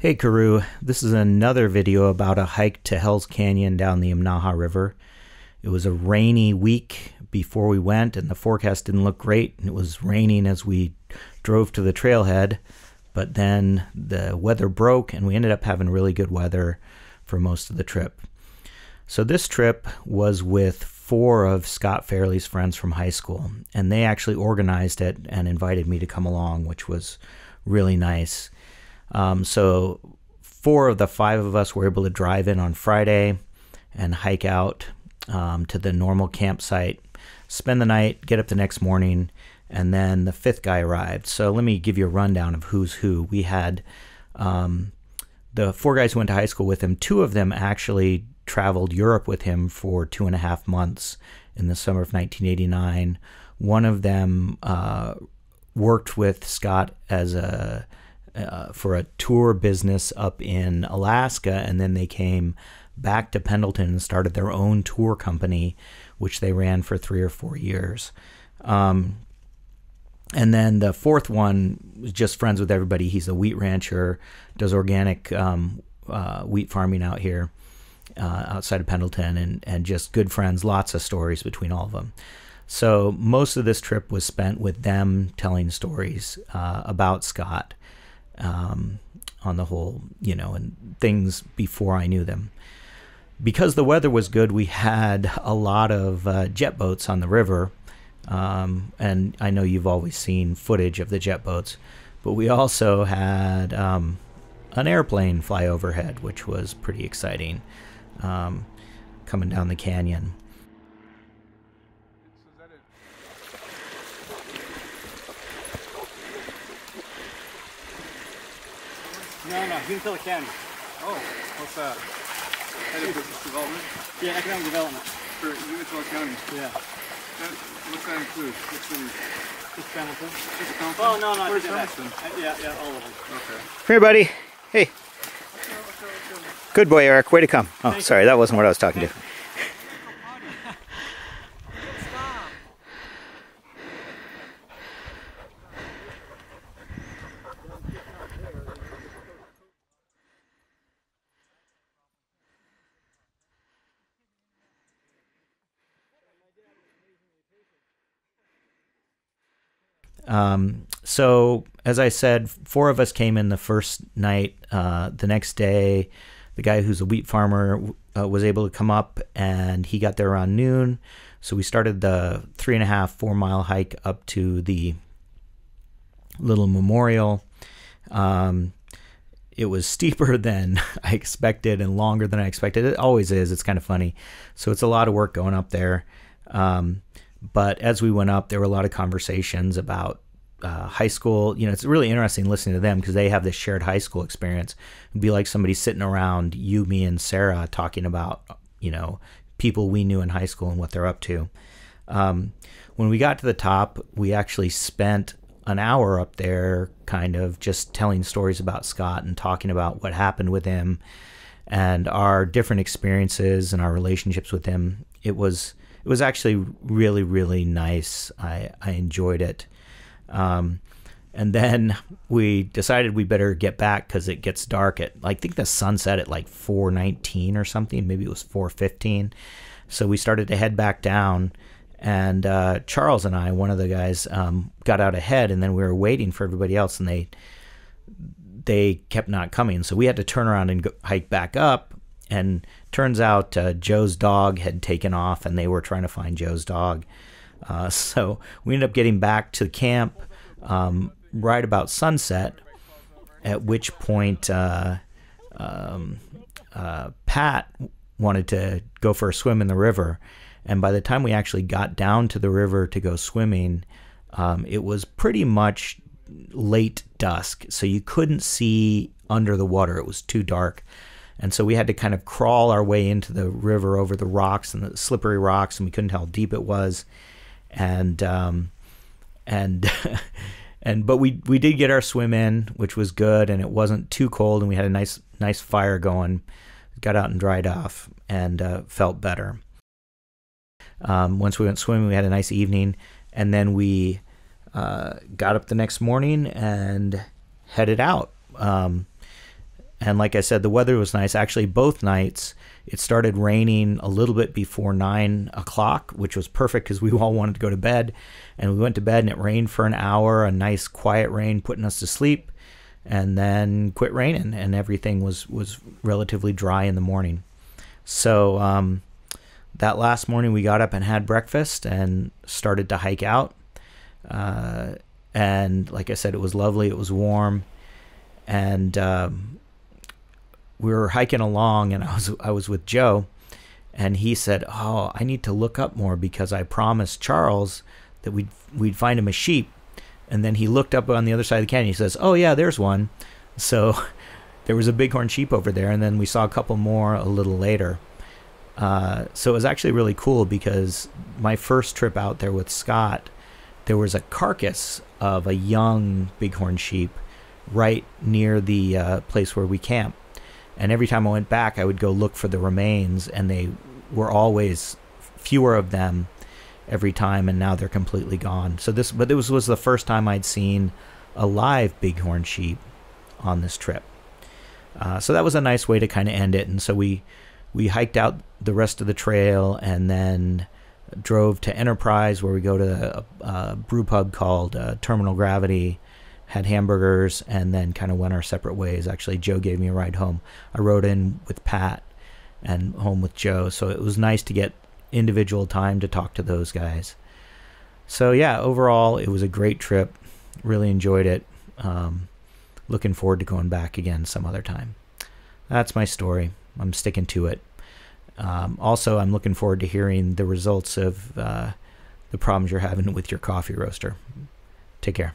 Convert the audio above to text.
Hey Karoo, this is another video about a hike to Hell's Canyon down the Imnaha River. It was a rainy week before we went and the forecast didn't look great. It was raining as we drove to the trailhead, but then the weather broke and we ended up having really good weather for most of the trip. So this trip was with 4 of Scott Fairley's friends from high school, and they actually organized it and invited me to come along, which was really nice. So 4 of the 5 of us were able to drive in on Friday and hike out to the normal campsite, spend the night, get up the next morning, and then the 5th guy arrived. So let me give you a rundown of who's who. We had the 4 guys who went to high school with him. 2 of them actually traveled Europe with him for 2.5 months in the summer of 1989. One of them worked with Scott as for a tour business up in Alaska, and then they came back to Pendleton and started their own tour company, which they ran for 3 or 4 years. And then the 4th one was just friends with everybody. He's a wheat rancher, does organic wheat farming out here outside of Pendleton, and just good friends, lots of stories between all of them. So most of this trip was spent with them telling stories about Scott, on the whole, and things before I knew them. Because the weather was good, we had a lot of jet boats on the river, and I know you've always seen footage of the jet boats, but we also had an airplane fly overhead, which was pretty exciting, coming down the canyon. No, Umatilla County. Oh, what's that? Head of Business Development? Yeah, Economic Development. For Umatilla County? Yeah. What's that include? What cities? Just Pendleton. Just Pendleton? Oh, no, Where's Pendleton? Pendleton? Yeah, all of them. Okay. Come here, buddy. Hey. Good boy, Eric. Way to come. Oh, sorry, that wasn't what I was talking to. So as I said, 4 of us came in the first night. The next day, the guy who's a wheat farmer was able to come up, and he got there around noon. So we started the 3.5-4 mile hike up to the little memorial. It was steeper than I expected and longer than I expected. It always is. It's kind of funny. So it's a lot of work going up there. But as we went up, there were a lot of conversations about high school. It's really interesting listening to them because they have this shared high school experience. It'd be like somebody sitting around you, me, and Sarah talking about, people we knew in high school and what they're up to. When we got to the top, we actually spent an hour up there kind of just telling stories about Scott and talking about what happened with him and our different experiences and our relationships with him. It was actually really, really nice. I enjoyed it. And then we decided we better get back because it gets dark at, I think the sun set at like 4:19 or something. Maybe it was 4:15. So we started to head back down. And Charles and I, one of the guys, got out ahead, and then we were waiting for everybody else, and they kept not coming. So we had to turn around and hike back up. And turns out Joe's dog had taken off, and they were trying to find Joe's dog. So we ended up getting back to camp right about sunset, at which point Pat wanted to go for a swim in the river. And by the time we actually got down to the river to go swimming, it was pretty much late dusk, so you couldn't see under the water. It was too dark. And so we had to kind of crawl our way into the river over the rocks and the slippery rocks, and we couldn't tell how deep it was. But we did get our swim in, which was good, and it wasn't too cold, and we had a nice fire going. Got out and dried off and felt better. Once we went swimming, we had a nice evening, and then we got up the next morning and headed out. And like I said, the weather was nice. Actually, both nights, it started raining a little bit before 9 o'clock, which was perfect because we all wanted to go to bed. And we went to bed and it rained for an hour, a nice quiet rain putting us to sleep, and then quit raining and everything was relatively dry in the morning. So that last morning we got up and had breakfast and started to hike out. And like I said, it was lovely. It was warm. And we were hiking along, and I was with Joe, and he said, "Oh, I need to look up more because I promised Charles that we'd find him a sheep." And then he looked up on the other side of the canyon. He says, "Oh yeah, there's one." So there was a bighorn sheep over there, and then we saw a couple more a little later. So it was actually really cool because my first trip out there with Scott, there was a carcass of a young bighorn sheep right near the place where we camped. And every time I went back, I would go look for the remains, and they were always fewer of them every time, and now they're completely gone. So this was the first time I'd seen a live bighorn sheep on this trip. So that was a nice way to kind of end it. And so we hiked out the rest of the trail and then drove to Enterprise, where we go to a brew pub called Terminal Gravity, had hamburgers, and then kind of went our separate ways. Actually, Joe gave me a ride home. I rode in with Pat and home with Joe, so it was nice to get individual time to talk to those guys. So yeah, overall, it was a great trip. Really enjoyed it. Looking forward to going back again some other time. That's my story. I'm sticking to it. Also, I'm looking forward to hearing the results of the problems you're having with your coffee roaster. Take care.